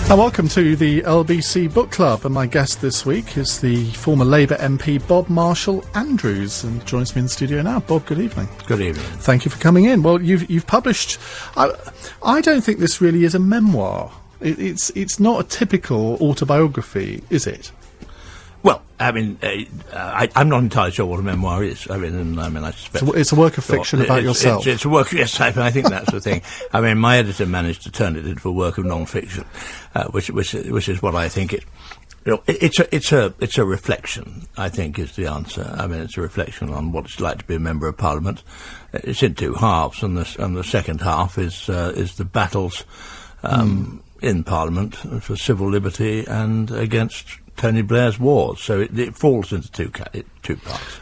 And welcome to the LBC Book Club, and my guest this week is the former Labour MP Bob Marshall-Andrews, and joins me in the studio now. Bob, good evening. Good evening. Thank you for coming in. Well, you've published. I don't think this really is a memoir. It's not a typical autobiography, is it? Well, I mean, I'm not entirely sure what a memoir is. I suspect it's a work of fiction about yourself. It's a work. Yes, I think that's the thing. I mean, my editor managed to turn it into a work of non-fiction, which is what I think it. You know, it's a reflection, I think, is the answer. I mean, it's a reflection on what it's like to be a member of Parliament. It's in two halves, and the second half is the battles in Parliament for civil liberty and against Tony Blair's wars. So it falls into two parts.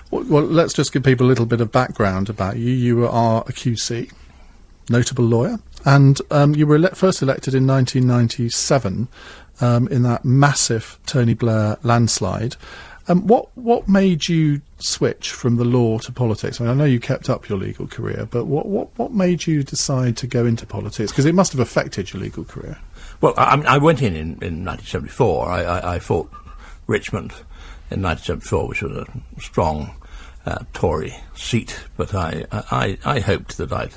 Well, let's just give people a little bit of background about you. You are a QC, notable lawyer, and you were first elected in 1997 in that massive Tony Blair landslide. What made you switch from the law to politics? I mean, I know you kept up your legal career, but what made you decide to go into politics? Because it must have affected your legal career. Well, I went in 1974. I fought Richmond in 1974, which was a strong Tory seat. But I hoped that I'd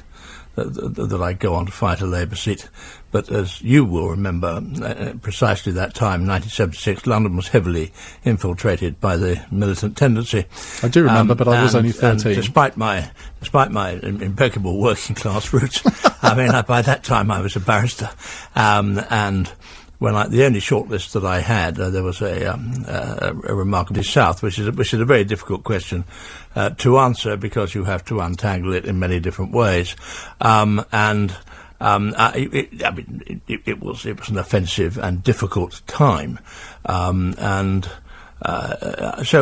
go on to fight a Labour seat. But as you will remember, precisely that time, 1976, London was heavily infiltrated by the militant tendency. I do remember, but I was only 13. And despite my impeccable working class roots, I mean, by that time I was a barrister, and when the only shortlist that I had, there was a remarkably south, which is a very difficult question to answer because you have to untangle it in many different ways, it was an offensive and difficult time, so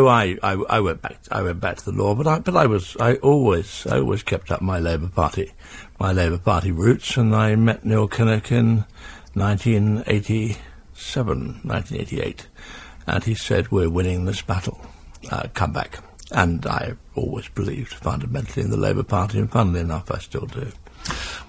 I went back to the law, but I always kept up my Labour Party roots, and I met Neil Kinnock in 1988, and he said, "We're winning this battle, come back." And I always believed fundamentally in the Labour Party, and funnily enough I still do.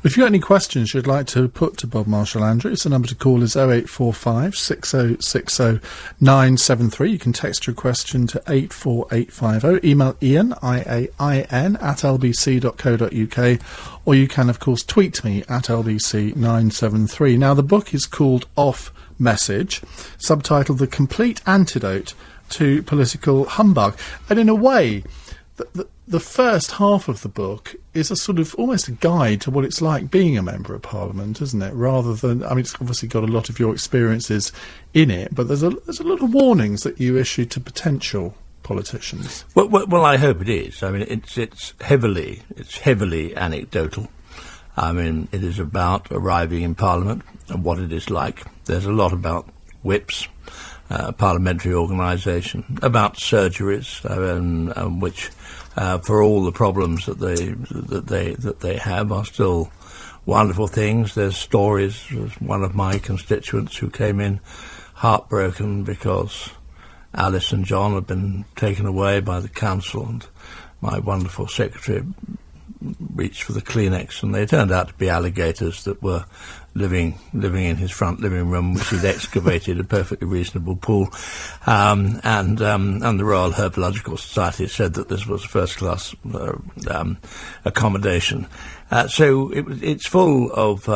If you've got any questions you'd like to put to Bob Marshall-Andrews, the number to call is 0845 6060 973. You can text your question to 84850. Email Ian, IAIN, @lbc.co.uk, or you can, of course, tweet me at LBC973. Now, the book is called Off Message, subtitled The Complete Antidote to Political Humbug. And in a way, the first half of the book is a sort of almost a guide to what it's like being a member of Parliament, isn't it? Rather than, I mean, it's obviously got a lot of your experiences in it, but there's a lot of warnings that you issue to potential politicians. Well, I hope it is. I mean, it's heavily anecdotal. I mean, it is about arriving in Parliament and what it is like. There's a lot about whips, parliamentary organisation, about surgeries, which, for all the problems that they have, are still wonderful things. There's stories. There's one of my constituents who came in heartbroken because Alice and John had been taken away by the council, and my wonderful secretary reached for the Kleenex, and they turned out to be alligators that were living in his front living room, which he'd excavated a perfectly reasonable pool, and the Royal Herpetological Society said that this was first-class accommodation. So it's full of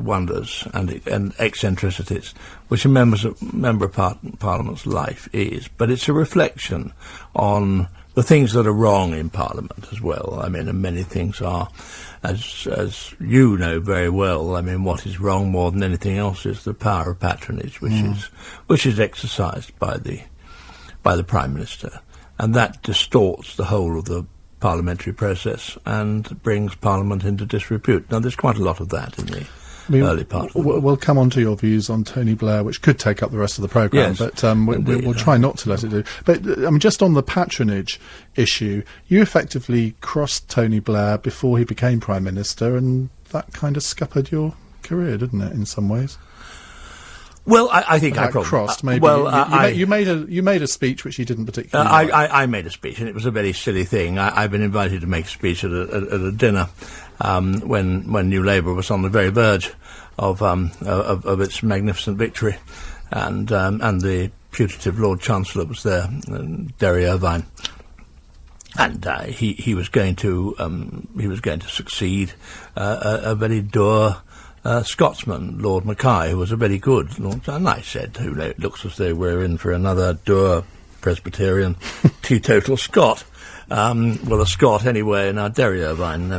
wonders and eccentricities, which a member of Parliament's life is. But it's a reflection on the things that are wrong in Parliament as well. I mean, and many things are, as you know very well. I mean, what is wrong more than anything else is the power of patronage, which is exercised by the Prime Minister, and that distorts the whole of the parliamentary process and brings Parliament into disrepute. Now, there's quite a lot of that in the early part of the book. We'll come on to your views on Tony Blair, which could take up the rest of the programme, yes, but we'll try not to let it do. But I mean, just on the patronage issue, you effectively crossed Tony Blair before he became Prime Minister, and that kind of scuppered your career, didn't it, in some ways? Well, I think I probably crossed. Maybe well, you made a speech which he didn't particularly. I made a speech, and it was a very silly thing. I've been invited to make a speech at a dinner when New Labour was on the very verge of its magnificent victory, and the putative Lord Chancellor was there, Derry Irvine. And he was going to succeed a very dour Scotsman, Lord Mackay, who was a very good Lord. And I said, "Who knows? It looks as though we're in for another dour Presbyterian teetotal Scot." Well, a Scot anyway. Now Derry Irvine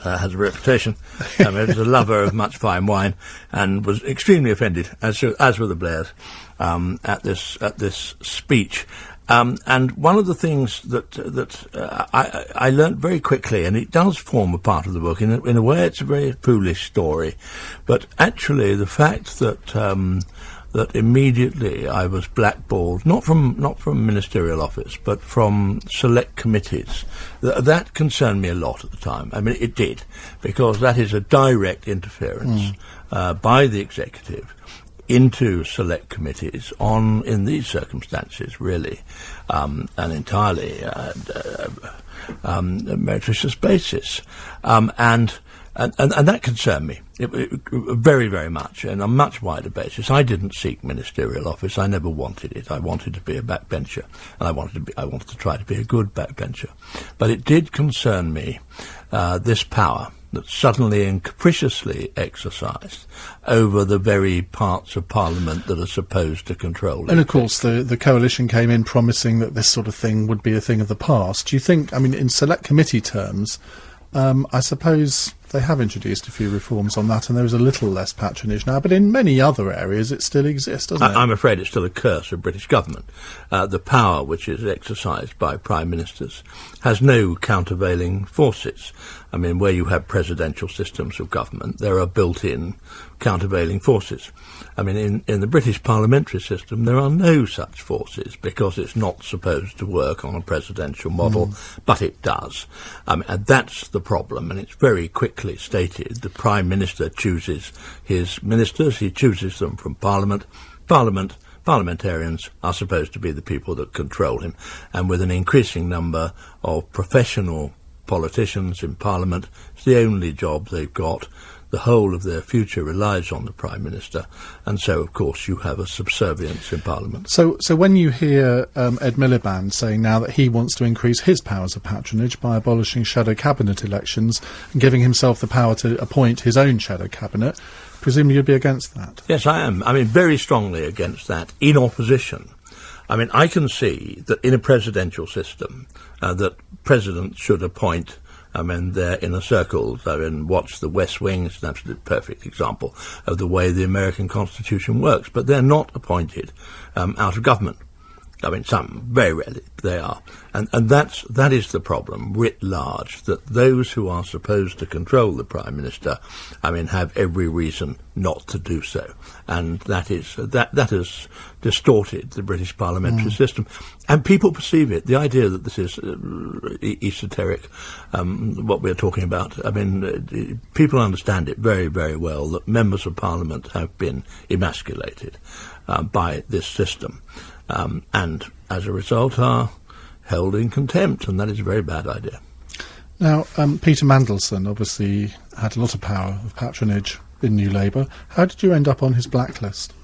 has a reputation. He was a lover of much fine wine, and was extremely offended, as were the Blairs, at this speech. And one of the things that I learnt very quickly, and it does form a part of the book, in a way it's a very foolish story, but actually the fact that immediately I was blackballed, not from ministerial office, but from select committees, that concerned me a lot at the time. I mean, it did, because that is a direct interference by the executive into select committees in these circumstances, really, an entirely meretricious basis, and that concerned me very, very much, and on a much wider basis. I didn't seek ministerial office. I never wanted it. I wanted to be a backbencher, and I wanted to try to be a good backbencher. But it did concern me, this power that's suddenly and capriciously exercised over the very parts of Parliament that are supposed to control it. And of course the coalition came in promising that this sort of thing would be a thing of the past. Do you think, I mean, in select committee terms, I suppose they have introduced a few reforms on that, and there is a little less patronage now, but in many other areas it still exists, doesn't it? I'm afraid it's still a curse of British government. The power which is exercised by prime ministers has no countervailing forces. I mean, where you have presidential systems of government, there are built-in countervailing forces. I mean, in the British parliamentary system, there are no such forces, because it's not supposed to work on a presidential model, but it does. And that's the problem, and it's very quickly stated. The Prime Minister chooses his ministers, he chooses them from Parliament. Parliamentarians are supposed to be the people that control him, and with an increasing number of professional politicians in Parliament, it's the only job they've got. The whole of their future relies on the Prime Minister, and so, of course, you have a subservience in Parliament. So when you hear Ed Miliband saying now that he wants to increase his powers of patronage by abolishing shadow cabinet elections and giving himself the power to appoint his own shadow cabinet, presumably you'd be against that? Yes, I am. I mean, very strongly against that, in opposition. I mean, I can see that in a presidential system, that presidents should appoint. I mean, they're in a circle. I mean, watch The West Wing. It's an absolute perfect example of the way the American Constitution works. But they're not appointed out of government. I mean, some, very rarely, they are. And that is the problem, writ large, that those who are supposed to control the Prime Minister, I mean, have every reason not to do so. And that has distorted the British parliamentary system. And people perceive it. The idea that this is esoteric, what we're talking about, I mean, people understand it very, very well, that members of Parliament have been emasculated by this system. And as a result are held in contempt, and that is a very bad idea. Now, Peter Mandelson obviously had a lot of power of patronage in New Labour. How did you end up on his blacklist?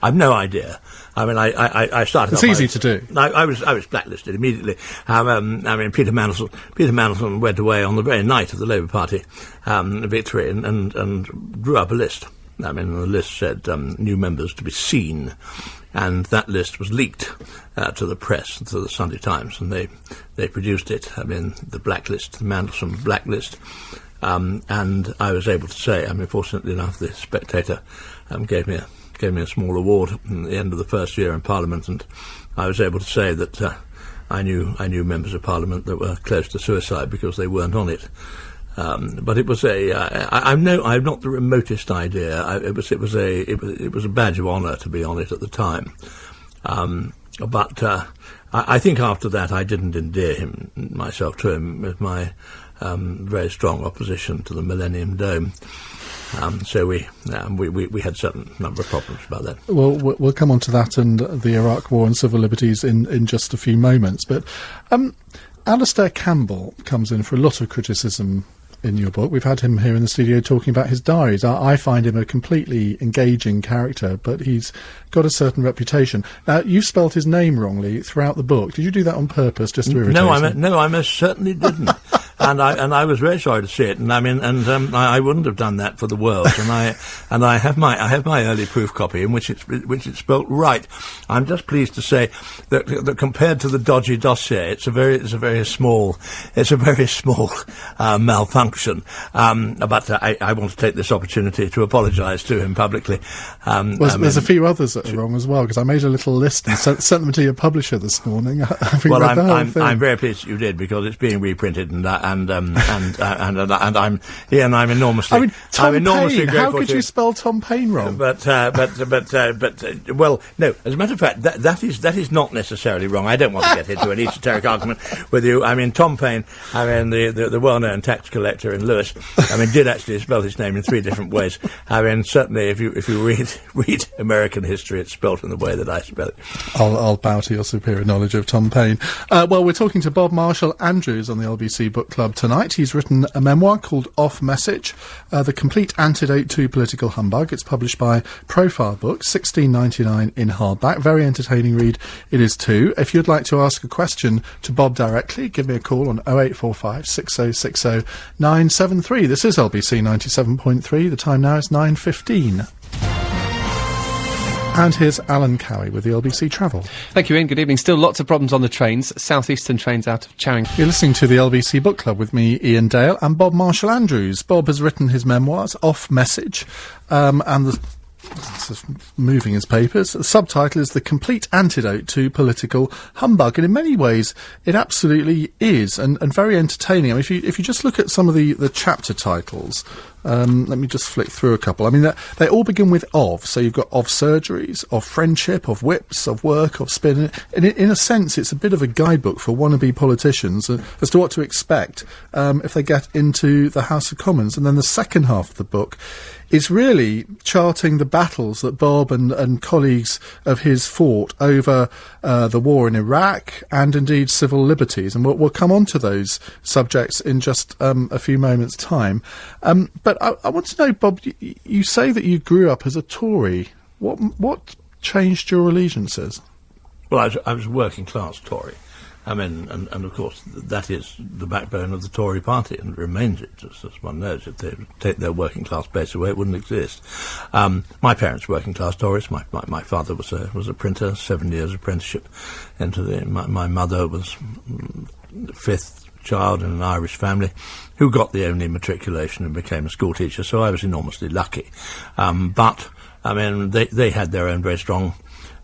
I've no idea. I mean, I started. It's easy to do. I was blacklisted immediately. I mean, Peter Mandelson went away on the very night of the Labour Party victory and drew up a list. I mean, the list said new members to be seen, and that list was leaked to the press, to the Sunday Times, and they produced it. I mean, the blacklist, the Mandelson blacklist, and I was able to say, I mean, fortunately enough, the Spectator gave me a small award at the end of the first year in Parliament, and I was able to say that I knew members of Parliament that were close to suicide because they weren't on it. But it was I've not the remotest idea. It was a badge of honour to be on it at the time. But I think after that I didn't endear myself to him with my very strong opposition to the Millennium Dome. So we had a certain number of problems about that. Well, we'll come on to that and the Iraq War and civil liberties in just a few moments. But Alistair Campbell comes in for a lot of criticism in your book. We've had him here in the studio talking about his diaries. I find him a completely engaging character, but he's got a certain reputation. Now, you spelt his name wrongly throughout the book. Did you do that on purpose, just to irritate him? No, I most certainly didn't. And I was very sorry to see it, and I wouldn't have done that for the world. And I have my early proof copy in which it's spelt right. I'm just pleased to say that compared to the dodgy dossier, it's a very small malfunction. But I want to take this opportunity to apologise to him publicly. There's a few others that are wrong as well, because I made a little list and sent them to your publisher this morning. I'm very pleased that you did, because it's being reprinted, and I'm enormously. I mean, Tom enormously Paine. grateful. How could you spell Tom Paine wrong? Well, no. As a matter of fact, that is not necessarily wrong. I don't want to get into an esoteric argument with you. I mean, Tom Paine, the well-known tax collector in Lewis, did actually spell his name in 3 different ways. Certainly, if you read American history, it's spelt in the way that I spell it. I'll bow to your superior knowledge of Tom Paine. Well, we're talking to Bob Marshall Andrews on the LBC Book Club tonight. He's written a memoir called Off Message, The Complete Antidote to Political Humbug. It's published by Profile Books, $16.99 in hardback. Very entertaining read it is too. If you'd like to ask a question to Bob directly, give me a call on 0845 6060 973. This is LBC 97.3. The time now is 9:15. And here's Alan Cowie with the LBC Travel. Thank you, Ian. Good evening. Still lots of problems on the trains. Southeastern trains out of Charing. You're listening to the LBC Book Club with me, Ian Dale, and Bob Marshall Andrews. Bob has written his memoirs, Off Message, and moving his papers. The subtitle is The Complete Antidote to Political Humbug, and in many ways it absolutely is, and very entertaining. I mean, if you just look at some of the chapter titles, let me just flick through a couple. I mean, they all begin with of. So you've got of surgeries, of friendship, of whips, of work, of spin. And in a sense, it's a bit of a guidebook for wannabe politicians as to what to expect if they get into the House of Commons. And then the second half of the book is really charting the battles that Bob and colleagues of his fought over the war in Iraq and indeed civil liberties. And we'll come on to those subjects in just a few moments' time. But I want to know, Bob, you say that you grew up as a Tory. What changed your allegiances? Well, I was a working class Tory. And of course, that is the backbone of the Tory party, and remains it, as one knows. If they take their working class base away, it wouldn't exist. My parents were working class Tories. My father was a printer, 7 years apprenticeship into my mother was the 5th child in an Irish family who got the only matriculation and became a school teacher, so I was enormously lucky. But they had their own very strong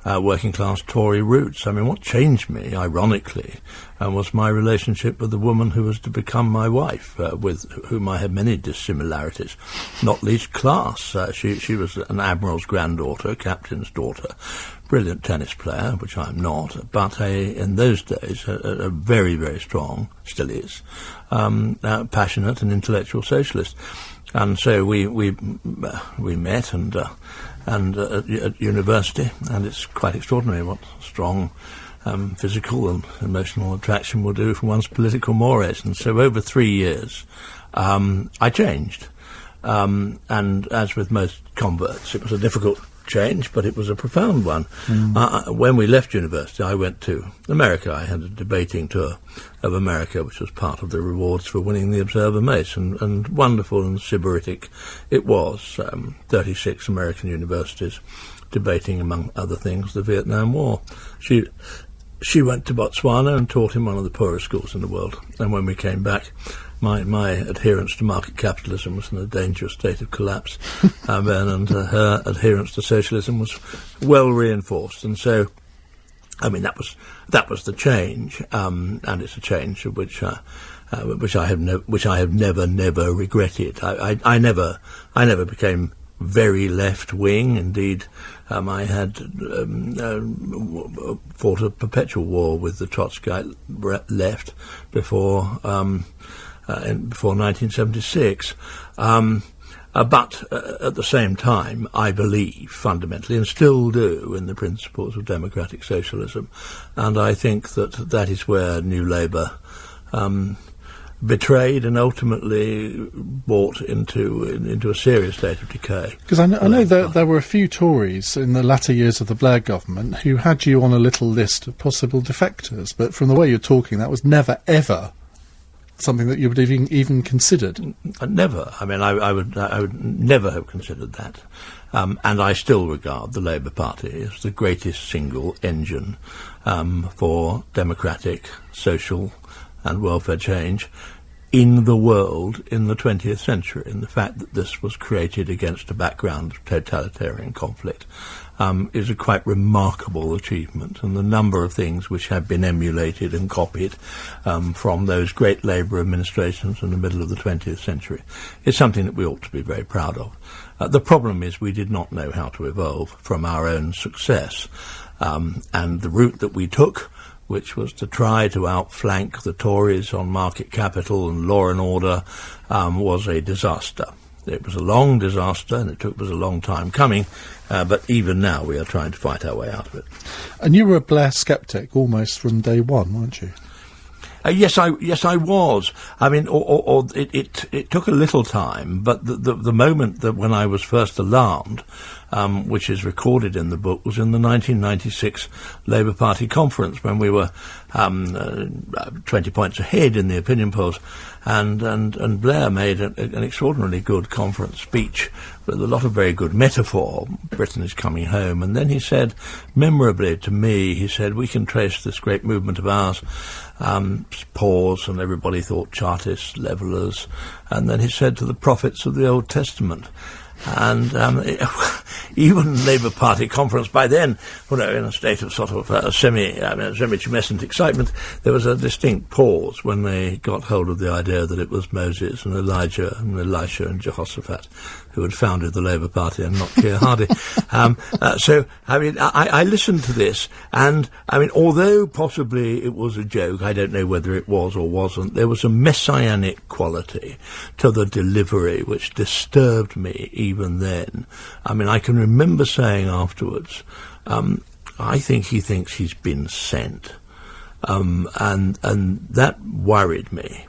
working class Tory roots. What changed me, ironically, was my relationship with the woman who was to become my wife, with whom I had many dissimilarities, not least class. She was an admiral's granddaughter, captain's daughter, brilliant tennis player, which I'm not, but in those days a very, very strong, still is, passionate and intellectual socialist. And so we met and at university, and it's quite extraordinary what strong physical and emotional attraction will do for one's political mores. And so over 3 years, I changed. And as with most converts, it was a difficult change, but it was a profound one. When we left university, I went to America. I had a debating tour of America, which was part of the rewards for winning the Observer Mace, and wonderful and sybaritic it was. 36 American universities debating, among other things, the Vietnam War. She went to Botswana and taught in one of the poorest schools in the world. And when we came back, my adherence to market capitalism was in a dangerous state of collapse, and her adherence to socialism was well reinforced. And so, that was the change, and it's a change of which I have never regretted. I never became very left wing. Indeed, I had fought a perpetual war with the Trotskyite left before 1976. But at the same time, I believe fundamentally, and still do, in the principles of democratic socialism. And I think that is where New Labour betrayed and ultimately brought into a serious state of decay. Because I know that there were a few Tories in the latter years of the Blair government who had you on a little list of possible defectors, but from the way you're talking, that was never, ever something that you would have even considered. Never. I mean, I would never have considered that. And I still regard the Labour Party as the greatest single engine for democratic, social and welfare change in the world in the 20th century. And the fact that this was created against a background of totalitarian conflict is a quite remarkable achievement. And the number of things which have been emulated and copied from those great Labour administrations in the middle of the 20th century is something that we ought to be very proud of. The problem is we did not know how to evolve from our own success. And the route that we took, which was to try to outflank the Tories on market capital and law and order, was a disaster. It was a long disaster, and it was a long time coming, but even now we are trying to fight our way out of it. And you were a Blair sceptic almost from day one, weren't you? Yes, I was. I mean, it took a little time, but the moment that when I was first alarmed, which is recorded in the book, was in the 1996 Labour Party conference when we were 20 points ahead in the opinion polls, and Blair made an extraordinarily good conference speech with a lot of very good metaphor. Britain is coming home, and then he said, memorably to me, he said, we can trace this great movement of ours. Pause, and everybody thought Chartists, levellers, and then he said to the prophets of the Old Testament. And even Labour Party conference by then, in a state of sort of semi-tumescent excitement, there was a distinct pause when they got hold of the idea that it was Moses and Elijah and Elisha and Jehoshaphat who had founded the Labour Party and not Keir Hardie. So, I mean, I listened to this, and, I mean, although possibly it was a joke, I don't know whether it was or wasn't, there was a messianic quality to the delivery which disturbed me even then. I mean, I can remember saying afterwards, I think he thinks he's been sent. And that worried me.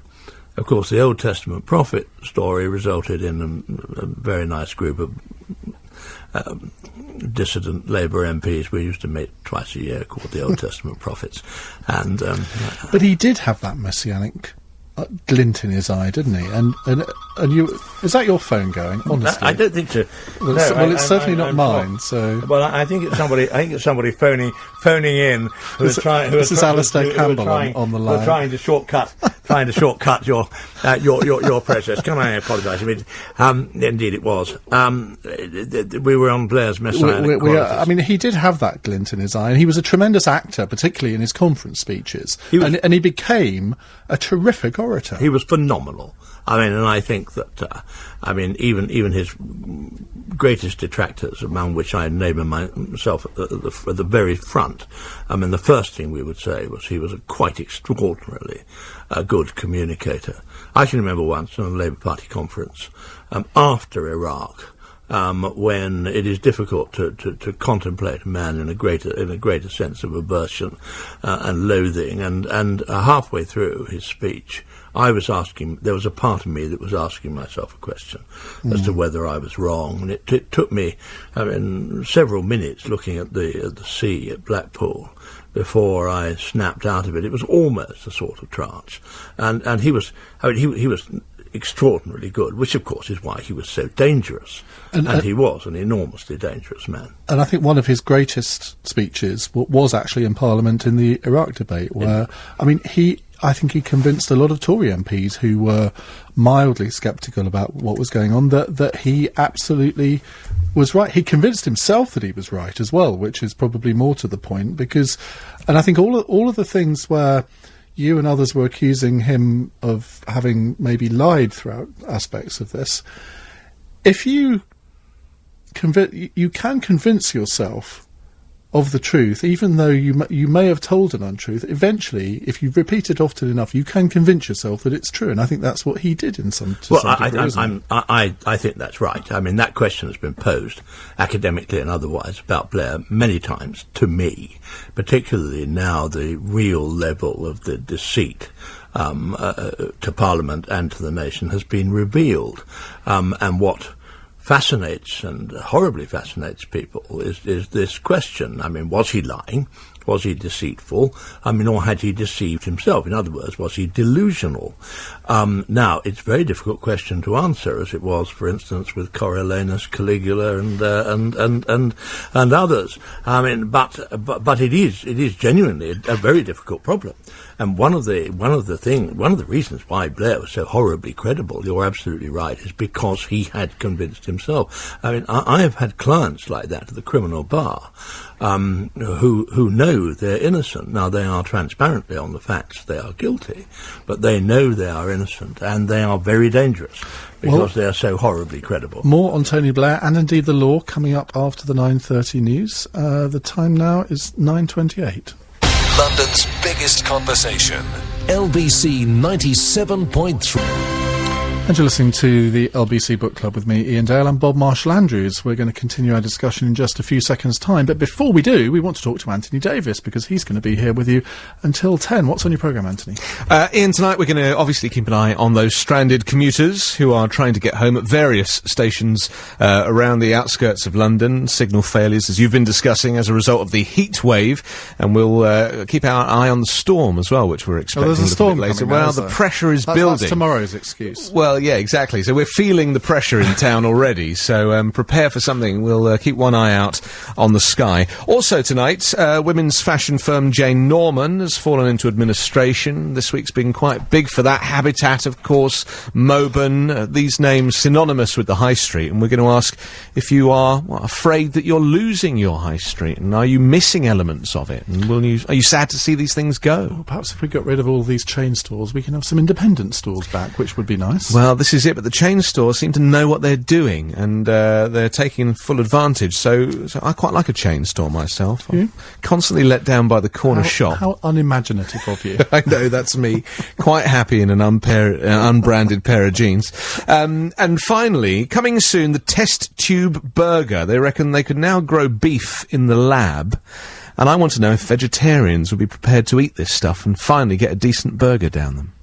Of course, the Old Testament prophet story resulted in a very nice group of dissident Labour MPs. We used to meet twice a year, called the Old Testament prophets. And but he did have that messianic glint in his eye, didn't he? And you, is that your phone going? Honestly, I don't think so. Well, it's certainly not mine. So, well, I think it's somebody. I think it's somebody phoning in. This is Alistair Campbell on the line. Who are trying to shortcut your process. Can I apologise? I mean, indeed, it was. We were on Blair's messianic qualities. I mean, he did have that glint in his eye, and he was a tremendous actor, particularly in his conference speeches. And he became a terrific orator. He was phenomenal. I mean, and I think that, even his greatest detractors, among which I name myself at the very front, I mean, the first thing we would say was he was a quite extraordinarily good communicator. I can remember once on a Labour Party conference after Iraq, when it is difficult to contemplate a man in a greater sense of aversion and loathing, and halfway through his speech, there was a part of me that was asking myself a question as to whether I was wrong, and it took me, several minutes looking at the sea at Blackpool before I snapped out of it. It was almost a sort of trance, and he was extraordinarily good, which of course is why he was so dangerous, and he was an enormously dangerous man. And I think one of his greatest speeches was actually in Parliament in the Iraq debate, where I think he convinced a lot of Tory MPs who were mildly sceptical about what was going on that he absolutely was right. He convinced himself that he was right as well, which is probably more to the point, and I think all of the things where you and others were accusing him of having maybe lied throughout aspects of this, if you can convince yourself of the truth, even though you may have told an untruth, eventually, if you repeat it often enough, you can convince yourself that it's true. And I think that's what he did in some degree, I think that's right. I mean, that question has been posed, academically and otherwise, about Blair many times to me, particularly now the real level of the deceit to Parliament and to the nation has been revealed. And what fascinates and horribly fascinates people is this question. I mean, was he lying? Was he deceitful? I mean, or had he deceived himself? In other words, was he delusional? Now, it's a very difficult question to answer, as it was, for instance, with Coriolanus, Caligula, and others. I mean, but it is genuinely a very difficult problem. And one of the reasons why Blair was so horribly credible, you're absolutely right, is because he had convinced himself. I mean, I have had clients like that at the criminal bar, who know they're innocent. Now, they are transparently on the facts they are guilty, but they know they are innocent, and they are very dangerous because they are so horribly credible. More on Tony Blair and indeed the law coming up after the 9:30 news. The time now is 9:28. London's biggest conversation, LBC 97.3. And you're listening to the LBC Book Club with me, Ian Dale, and Bob Marshall-Andrews. We're going to continue our discussion in just a few seconds' time. But before we do, we want to talk to Anthony Davis, because he's going to be here with you until 10. What's on your programme, Anthony? Ian, tonight we're going to obviously keep an eye on those stranded commuters who are trying to get home at various stations around the outskirts of London. Signal failures, as you've been discussing, as a result of the heat wave. And we'll keep our eye on the storm as well, which we're expecting there's a storm later. Well, the pressure is building. That's tomorrow's excuse. Well, yeah, exactly. So we're feeling the pressure in town already. So prepare for something. We'll keep one eye out on the sky. Also tonight, women's fashion firm Jane Norman has fallen into administration. This week's been quite big for that. Habitat, of course, Moburn, these names synonymous with the high street. And we're going to ask if you are afraid that you're losing your high street, and are you missing elements of it? And are you sad to see these things go? Well, perhaps if we got rid of all these chain stores, we can have some independent stores back, which would be nice. Well, this is it, but the chain stores seem to know what they're doing, and they're taking full advantage. So I quite like a chain store myself. I'm constantly let down by the corner shop. How unimaginative of you. I know, that's me. Quite happy in an unbranded pair of jeans. And finally, coming soon, the test tube burger. They reckon they could now grow beef in the lab. And I want to know if vegetarians would be prepared to eat this stuff and finally get a decent burger down them.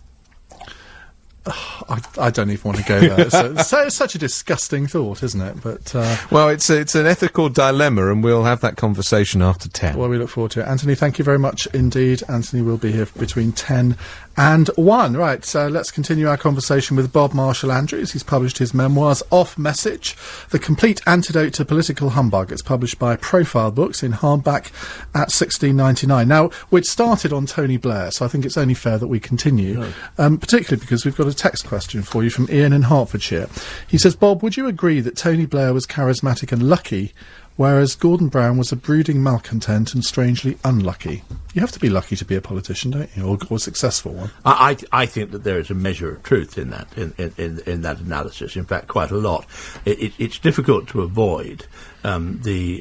I don't even want to go there. It's such a disgusting thought, isn't it? But well, it's an ethical dilemma, and we'll have that conversation after 10. Well, we look forward to it. Anthony, thank you very much indeed. Anthony will be here between 10 and 1. Right, so let's continue our conversation with Bob Marshall-Andrews. He's published his memoirs, Off Message, The Complete Antidote to Political Humbug. It's published by Profile Books in hardback at $16.99. Now, we'd started on Tony Blair, so I think it's only fair that we continue, particularly because we've got a text question for you from Ian in Hertfordshire. He says, Bob, would you agree that Tony Blair was charismatic and lucky, whereas Gordon Brown was a brooding malcontent and strangely unlucky? You have to be lucky to be a politician, don't you, or a successful one? I think that there is a measure of truth in that in that analysis. In fact, quite a lot. It's difficult to avoid the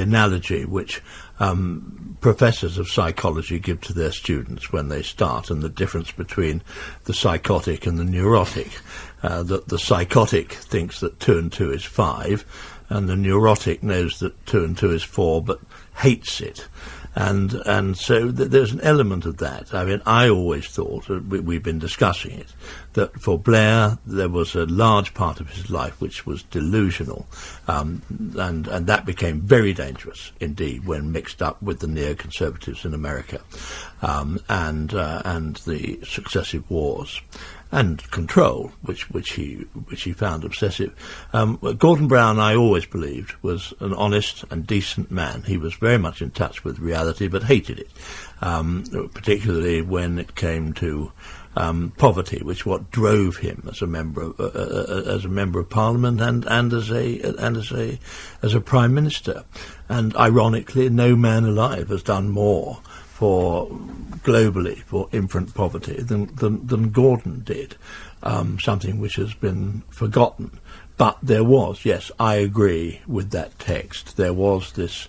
analogy which professors of psychology give to their students when they start, and the difference between the psychotic and the neurotic. That the psychotic thinks that 2 and 2 is 5, and the neurotic knows that 2 and 2 is 4, but hates it. And so there's an element of that. I mean, I always thought, we've been discussing it, that for Blair there was a large part of his life which was delusional, and that became very dangerous indeed when mixed up with the neoconservatives in America, and the successive wars. And control, which he found obsessive. Gordon Brown, I always believed, was an honest and decent man. He was very much in touch with reality, but hated it, particularly when it came to poverty, which what drove him as a member of Parliament and as a Prime Minister. And ironically, no man alive has done more globally for infant poverty than Gordon did. something which has been forgotten. But there was, yes, I agree with that text. There was this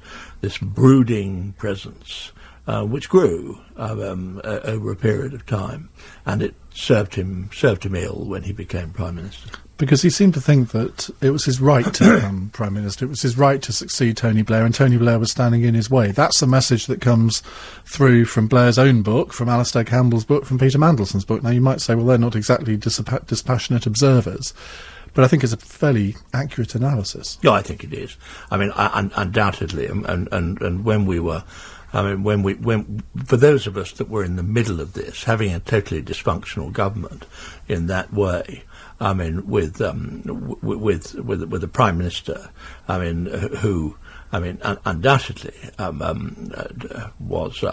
brooding presence which grew over a period of time, and it served him ill when he became Prime Minister. Because he seemed to think that it was his right to become Prime Minister. It was his right to succeed Tony Blair, and Tony Blair was standing in his way. That's the message that comes through from Blair's own book, from Alistair Campbell's book, from Peter Mandelson's book. Now, you might say, well, they're not exactly dispassionate observers, but I think it's a fairly accurate analysis. Yeah, I think it is. I mean, undoubtedly, and when we were... when for those of us that were in the middle of this, having a totally dysfunctional government in that way, I mean, with a Prime Minister, I mean, who, I mean, undoubtedly was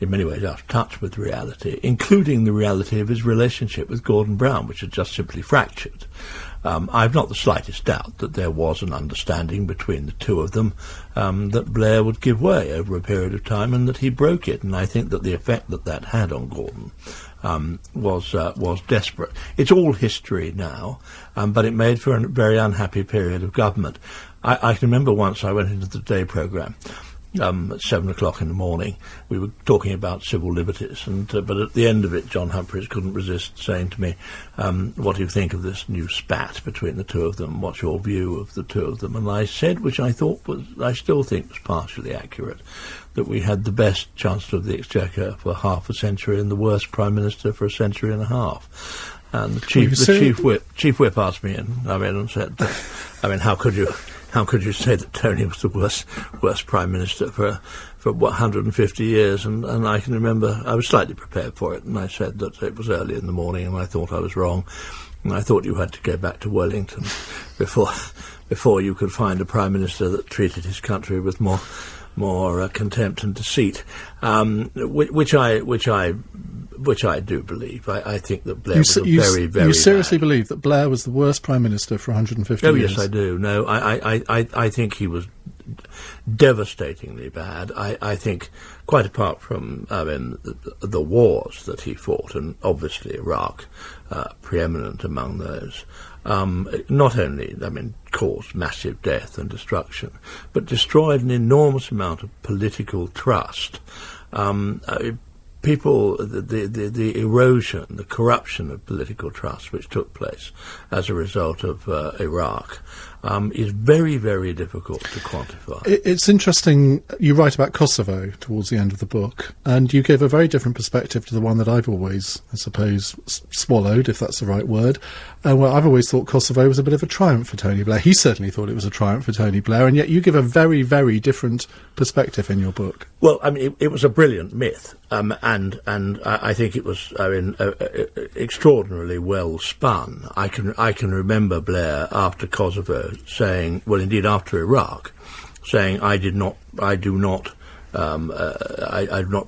in many ways out of touch with reality, including the reality of his relationship with Gordon Brown, which had just simply fractured. I've not the slightest doubt that there was an understanding between the two of them that Blair would give way over a period of time, and that he broke it. And I think that the effect that had on Gordon was desperate. It's all history now, but it made for a very unhappy period of government. I can remember once I went into the Day programme. At 7 o'clock in the morning, we were talking about civil liberties, but at the end of it, John Humphreys couldn't resist saying to me, what do you think of this new spat between the two of them? What's your view of the two of them? And I said, which I still think was partially accurate, that we had the best Chancellor of the Exchequer for half a century and the worst Prime Minister for a century and a half. And the chief whip asked me, and said, how could you say that Tony was the worst Prime Minister for 150 years? And I can remember I was slightly prepared for it, and I said that it was early in the morning, and I thought I was wrong, and I thought you had to go back to Wellington before you could find a Prime Minister that treated his country with more contempt and deceit, which I do believe. I think that Blair was very, very You seriously bad. believe that Blair was the worst Prime Minister for 150 years? Oh, yes, I do. No, I think he was devastatingly bad. I think, quite apart from the wars that he fought, and obviously Iraq, preeminent among those, not only, caused massive death and destruction, but destroyed an enormous amount of political trust. People, the erosion, the corruption of political trust which took place as a result of Iraq is very, very difficult to quantify. It's interesting, you write about Kosovo towards the end of the book, and you give a very different perspective to the one that I've always, I suppose, swallowed, if that's the right word. Well, I've always thought Kosovo was a bit of a triumph for Tony Blair. He certainly thought it was a triumph for Tony Blair, and yet you give a very, very different perspective in your book. Well, it was a brilliant myth, and I think it was, extraordinarily well spun. I can remember Blair after Kosovo saying, well, indeed after Iraq, saying, I do not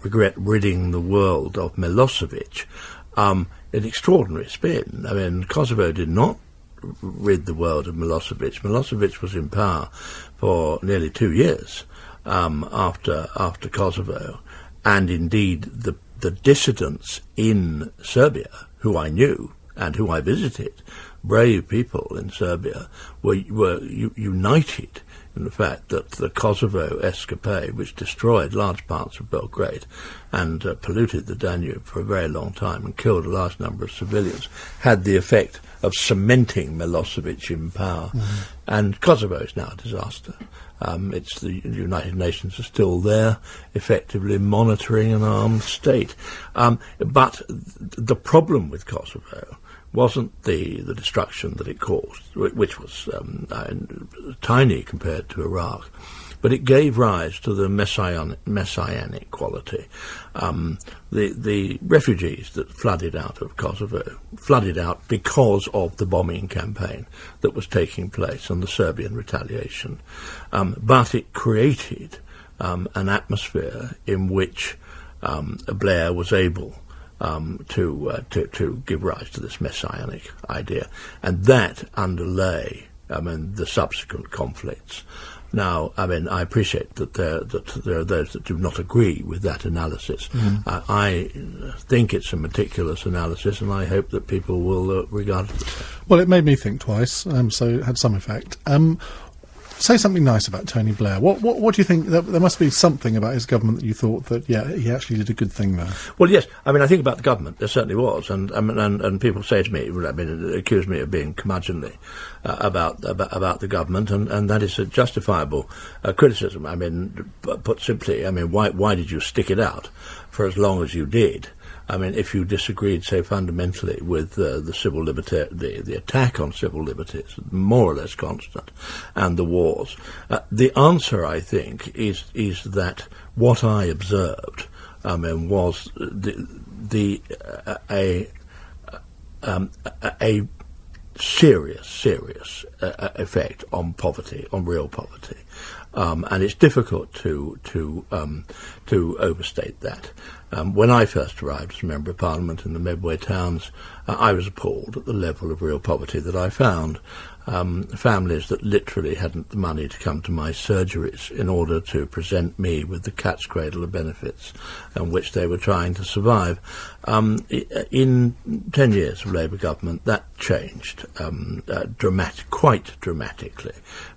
regret ridding the world of Milosevic. An extraordinary spin. Kosovo did not rid the world of Milosevic. Milosevic was in power for nearly 2 years after Kosovo, and indeed the dissidents in Serbia, who I knew and who I visited, brave people in Serbia, were united in the fact that the Kosovo escapade, which destroyed large parts of Belgrade and polluted the Danube for a very long time and killed a large number of civilians, had the effect of cementing Milosevic in power. Mm-hmm. And Kosovo is now a disaster. It's the United Nations are still there, effectively monitoring an armed state. But the problem with Kosovo wasn't the destruction that it caused, which was tiny compared to Iraq, but it gave rise to the messianic quality. The refugees that flooded out of Kosovo flooded out because of the bombing campaign that was taking place and the Serbian retaliation. But it created an atmosphere in which Blair was able to give rise to this messianic idea, and that underlay the subsequent conflicts Now, I mean, I appreciate that there are those that do not agree with that analysis. I think it's a meticulous analysis, and I hope that people will regard it as such. Well, it made me think twice, so it had some effect. Say something nice about Tony Blair. What do you think? There must be something about his government that you thought that, yeah, he actually did a good thing there. Well, yes. I mean, I think about the government. There certainly was, and people say to me, I mean, accuse me of being curmudgeonly about the government, and that is a justifiable criticism. I mean, put simply, I mean, why did you stick it out for as long as you did? I mean, if you disagreed so fundamentally with the civil liberty, the attack on civil liberties, more or less constant, and the wars, the answer, I think, is that what I observed, I mean, was a serious effect on poverty, on real poverty. And it's difficult to overstate that. When I first arrived as a Member of Parliament in the Medway towns, I was appalled at the level of real poverty that I found. Families that literally hadn't the money to come to my surgeries in order to present me with the cat's cradle of benefits on which they were trying to survive. In 10 years of Labour government, that changed quite dramatically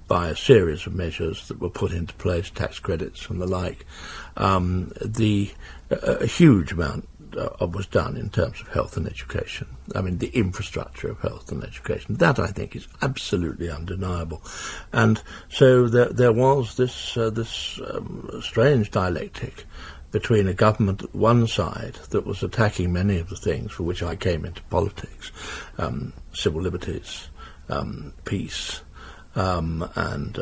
by a series of measures that were put into place, tax credits and the like. A huge amount was done in terms of health and education. I mean, the infrastructure of health and education. That, I think, is absolutely undeniable. And so there was this strange dialectic between a government at one side that was attacking many of the things for which I came into politics, civil liberties, peace, and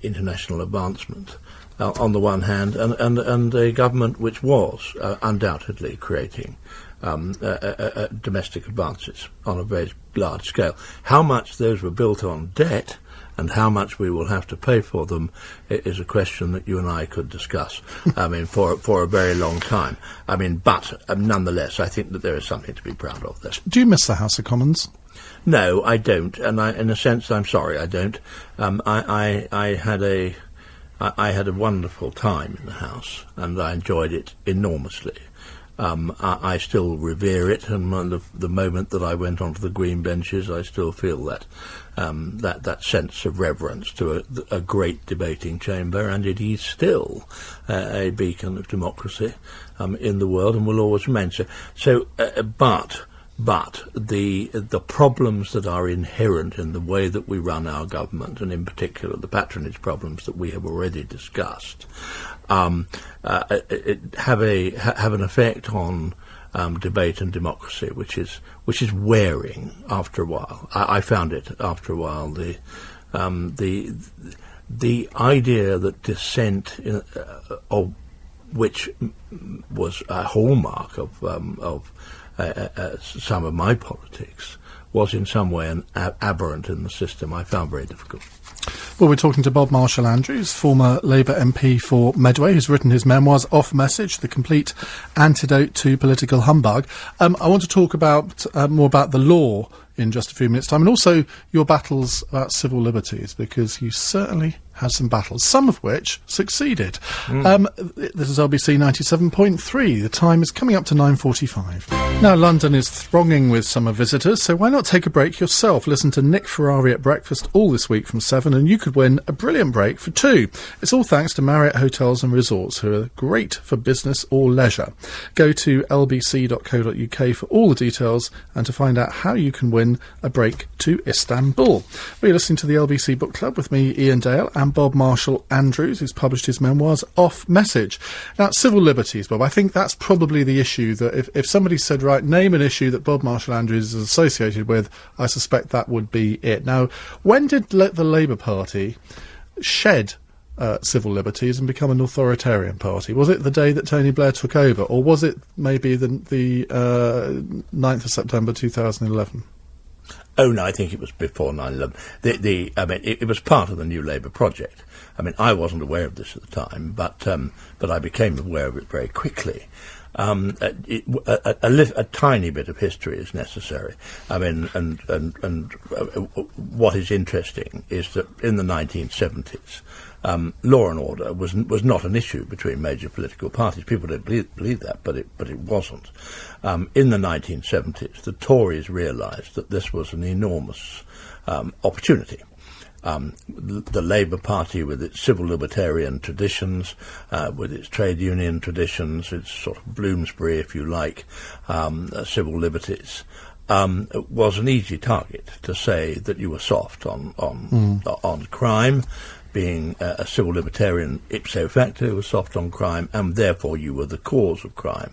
international advancement, on the one hand, and a government which was undoubtedly creating domestic advances on a very large scale. How much those were built on debt and how much we will have to pay for them is a question that you and I could discuss, I mean, for a very long time. I mean, but nonetheless, I think that there is something to be proud of there. Do you miss the House of Commons? No, I don't, and in a sense, I'm sorry, I don't. I had a wonderful time in the House, and I enjoyed it enormously. I still revere it, and the moment that I went onto the green benches, I still feel that sense of reverence to a great debating chamber, and it is still a beacon of democracy in the world, and will always remain so. But the problems that are inherent in the way that we run our government, and in particular the patronage problems that we have already discussed, have an effect on debate and democracy, which is wearing after a while. I found it after a while. The idea that dissent, which was a hallmark of some of my politics, was in some way an aberrant in the system, I found very difficult. Well, we're talking to Bob Marshall-Andrews, former Labour MP for Medway, who's written his memoirs, Off Message, The Complete Antidote to Political Humbug. I want to talk about more about the law in just a few minutes' time, and also your battles about civil liberties, because you certainly had some battles, some of which succeeded. This is LBC 97.3. The time is coming up to 9:45. Now, London is thronging with summer visitors, so why not take a break yourself? Listen to Nick Ferrari at breakfast all this week from 7, and you could win a brilliant break for 2. It's all thanks to Marriott Hotels and Resorts, who are great for business or leisure. Go to lbc.co.uk for all the details and to find out how you can win a break to Istanbul. We're listening to the LBC Book Club with me, Ian Dale, and Bob Marshall-Andrews, who's published his memoirs, Off Message. Now, civil liberties, Bob, I think that's probably the issue that if somebody said, right, name an issue that Bob Marshall-Andrews is associated with, I suspect that would be it. Now, when did the Labour Party shed civil liberties and become an authoritarian party? Was it the day that Tony Blair took over, or was it maybe the 9th of September 2011? Oh no, I think it was before 9/11. It was part of the New Labour project. I mean, I wasn't aware of this at the time, but I became aware of it very quickly. A tiny bit of history is necessary. I mean, and what is interesting is that in the 1970s, law and order was not an issue between major political parties. People don't believe that, but it wasn't. In the 1970s, the Tories realised that this was an enormous opportunity. The Labour Party, with its civil libertarian traditions, with its trade union traditions, its sort of Bloomsbury, if you like, civil liberties, was an easy target to say that you were soft on crime. Being a civil libertarian ipso facto was soft on crime, and therefore you were the cause of crime.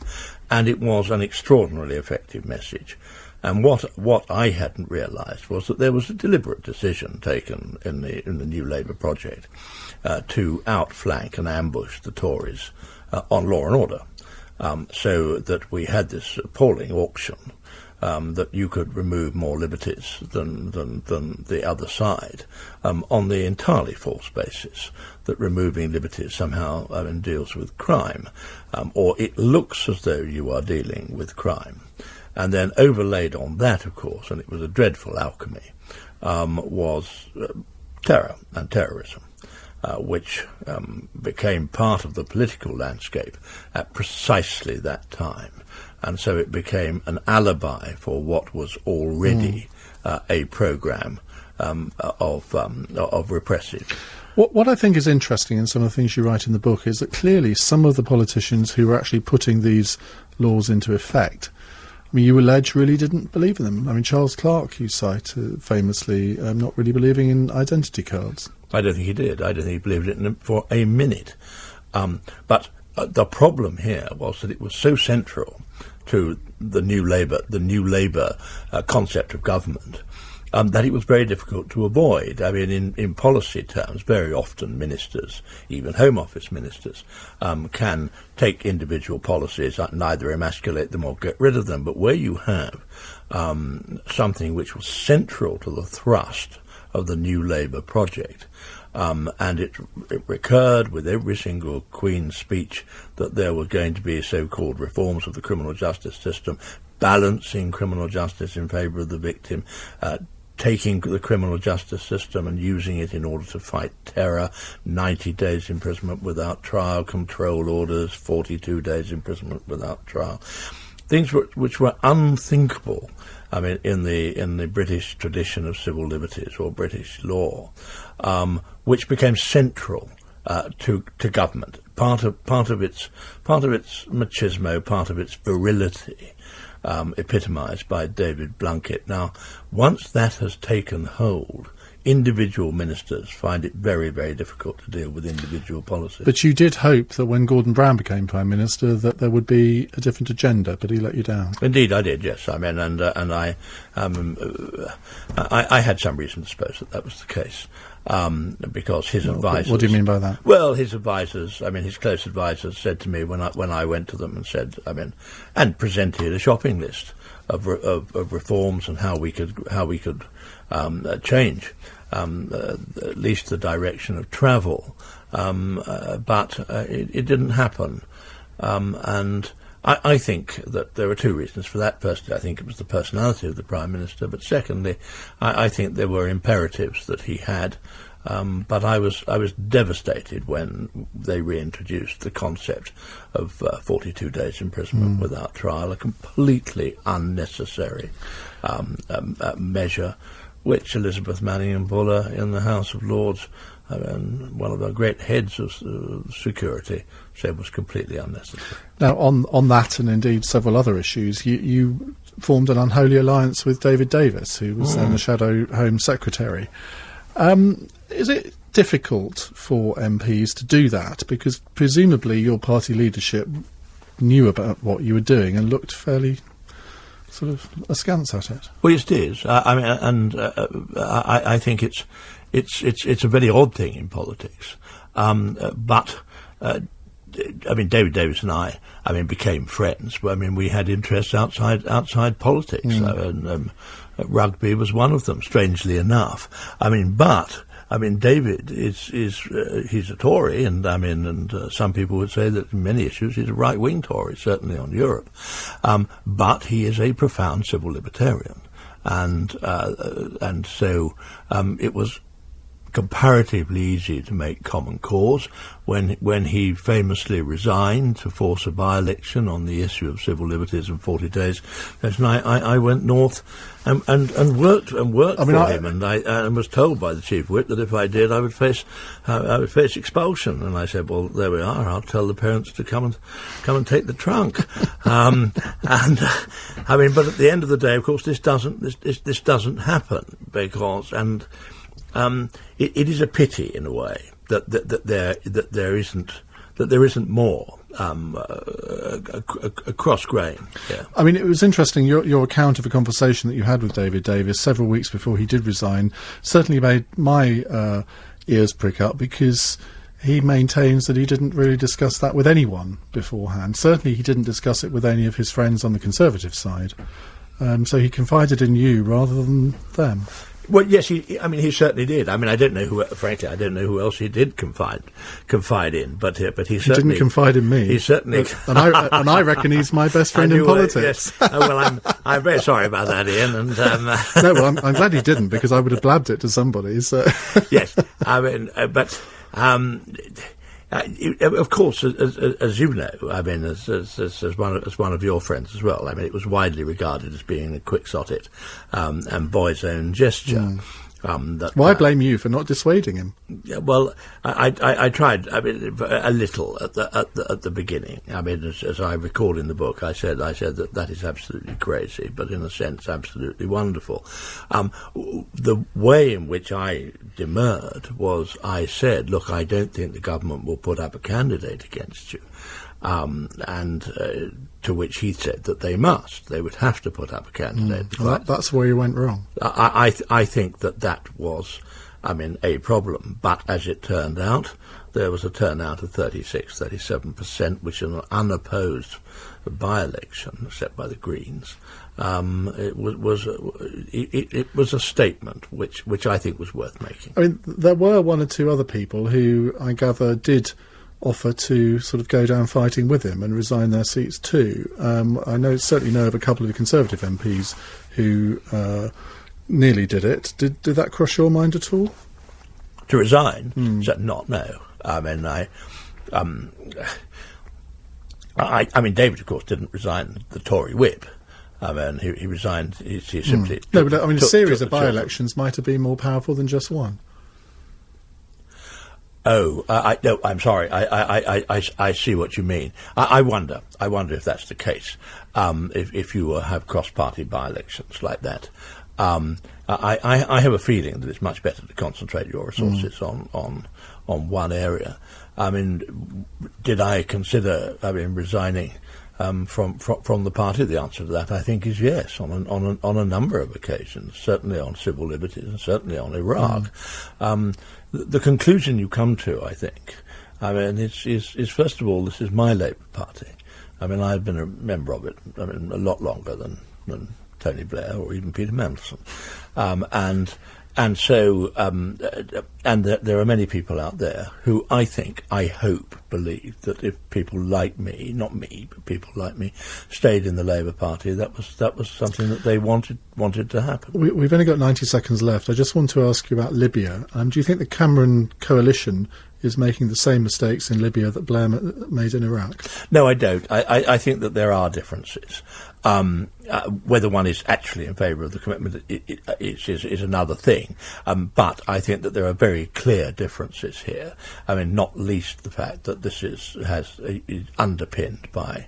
And it was an extraordinarily effective message. And what I hadn't realised was that there was a deliberate decision taken in the New Labour project to outflank and ambush the Tories on law and order, so that we had this appalling auction that you could remove more liberties than the other side, on the entirely false basis that removing liberties somehow deals with crime, or it looks as though you are dealing with crime. And then overlaid on that, of course, and it was a dreadful alchemy, was terror and terrorism, which became part of the political landscape at precisely that time. And so it became an alibi for what was already a programme of repressive. What I think is interesting in some of the things you write in the book is that clearly some of the politicians who were actually putting these laws into effect, I mean, you allege really didn't believe in them. I mean, Charles Clarke, you cite famously not really believing in identity cards. I don't think he did. I don't think he believed in it for a minute. But the problem here was that it was so central to the New Labour concept of government, that it was very difficult to avoid. I mean, in policy terms, very often ministers, even Home Office ministers, can take individual policies, neither emasculate them or get rid of them. But where you have something which was central to the thrust of the New Labour project, and it recurred with every single Queen's speech that there were going to be so-called reforms of the criminal justice system, balancing criminal justice in favour of the victim, taking the criminal justice system and using it in order to fight terror, 90 days imprisonment without trial, control orders, 42 days imprisonment without trial. Things which were unthinkable, I mean, in the British tradition of civil liberties or British law, which became central to government. Part of its machismo, part of its virility, epitomised by David Blunkett. Now, once that has taken hold, individual ministers find it very, very difficult to deal with individual policies. But you did hope that when Gordon Brown became Prime Minister that there would be a different agenda, but he let you down. Indeed, I did, yes. I mean, and I had some reason to suppose that was the case. Because his advisors... What do you mean by that? Well, his advisors, I mean, his close advisors said to me when I went to them and said, I mean, and presented a shopping list of reforms and how we could change at least the direction of travel, but it didn't happen, and I think that there are two reasons for that. Firstly, I think it was the personality of the Prime Minister, but secondly, I think there were imperatives that he had, but I was devastated when they reintroduced the concept of 42 days imprisonment without trial, a completely unnecessary measure, which Elizabeth Manningham Buller in the House of Lords, one of our great heads of security, said was completely unnecessary. Now, on that and indeed several other issues, you formed an unholy alliance with David Davis, who was then the Shadow Home Secretary. Is it difficult for MPs to do that? Because presumably your party leadership knew about what you were doing and looked fairly sort of askance at it. Well, yes, it is. I think it's a very odd thing in politics. But I mean, David Davis and I became friends. I mean, we had interests outside politics. Rugby was one of them, strangely enough. I mean, but David he's a Tory, and some people would say that in many issues he's a right-wing Tory, certainly on Europe, but he is a profound civil libertarian, and so it was comparatively easy to make common cause when he famously resigned to force a by-election on the issue of civil liberties in 40 days. And I went north and worked for him, and I was told by the chief whip that if I did, I would face expulsion. And I said, well, there we are. I'll tell the parents to come and take the trunk. But at the end of the day, of course, this doesn't happen because it is a pity in a way that there isn't more cross grain. Yeah. I mean, it was interesting. Your account of a conversation that you had with David Davis several weeks before he did resign certainly made my ears prick up, because he maintains that he didn't really discuss that with anyone beforehand. Certainly, he didn't discuss it with any of his friends on the Conservative side. So he confided in you rather than them. Well, yes, he certainly did. I don't know who else he did confide in, but he certainly... He didn't confide in me. He certainly... and I reckon he's my best friend in politics. Yes. Well, I'm very sorry about that, Ian, and... No, well, I'm glad he didn't, because I would have blabbed it to somebody, so... Yes, of course, as you know, as one of your friends as well, it was widely regarded as being a quixotic and boy's own gesture. Why blame you for not dissuading him? Yeah, well, I tried. A little at the beginning. As I record in the book, I said that is absolutely crazy, but in a sense, absolutely wonderful. The way in which I demurred was, I said, look, I don't think the government will put up a candidate against you. To which he said that they would have to put up a candidate. Well, that's where you went wrong. I think that was, a problem. But as it turned out, there was a turnout of 36-37%, which in an unopposed by-election, except by the Greens, it was a statement which I think was worth making. There were one or two other people who I gather did offer to sort of go down fighting with him and resign their seats too. I certainly know of a couple of Conservative MPs who nearly did it. Did that cross your mind at all? To resign? No. David, of course, didn't resign the Tory whip. He resigned. He simply. No, but a series of by-elections might have been more powerful than just one. No, I'm sorry. I see what you mean. I wonder if that's the case. If you have cross-party by-elections like that, I have a feeling that it's much better to concentrate your resources on one area. Did I consider resigning from the party? The answer to that, I think, is yes. On a number of occasions, certainly on civil liberties and certainly on Iraq. The conclusion you come to, I think, is first of all, this is my Labour Party. I've been a member of it, a lot longer than Tony Blair or even Peter Mandelson, and so there are many people out there who I hope, believe that if people like me, not me, but people like me, stayed in the Labour Party, that was something that they wanted to happen. We've only got 90 seconds left. I just want to ask you about Libya. Do you think the Cameron coalition is making the same mistakes in Libya that Blair made in Iraq? No, I don't. I think that there are differences. Whether one is actually in favour of the commitment is another thing. But I think that there are very clear differences here. Not least the fact that this is underpinned by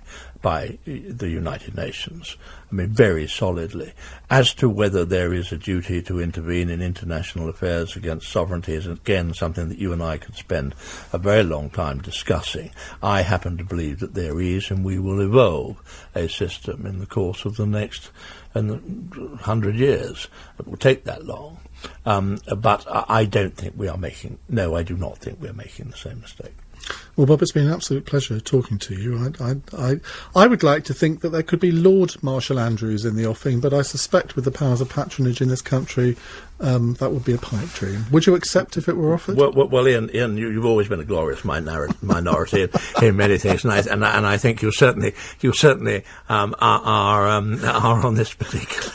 the United Nations. Very solidly. As to whether there is a duty to intervene in international affairs against sovereignty is, again, something that you and I could spend a very long time discussing. I happen to believe that there is, and we will evolve a system in the course of the next 100 years. It will take that long. But I do not think we are making the same mistake. Well, Bob, it's been an absolute pleasure talking to you. I would like to think that there could be Lord Marshall Andrews in the offing, but I suspect with the powers of patronage in this country, that would be a pipe dream. Would you accept if it were offered? Well, Ian, you've always been a glorious minority in many things, and I think you certainly are on this particular.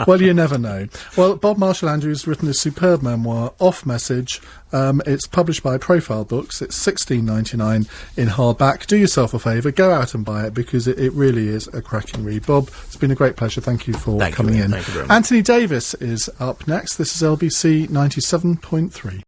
Well, you never know. Well, Bob Marshall Andrews has written a superb memoir, Off Message. It's published by Profile Books. It's $16.99 in hardback. Do yourself a favour, go out and buy it, because it really is a cracking read. Bob, it's been a great pleasure. Thank you for coming in. Thank you very much. Anthony Davis is up next. This is LBC 97.3.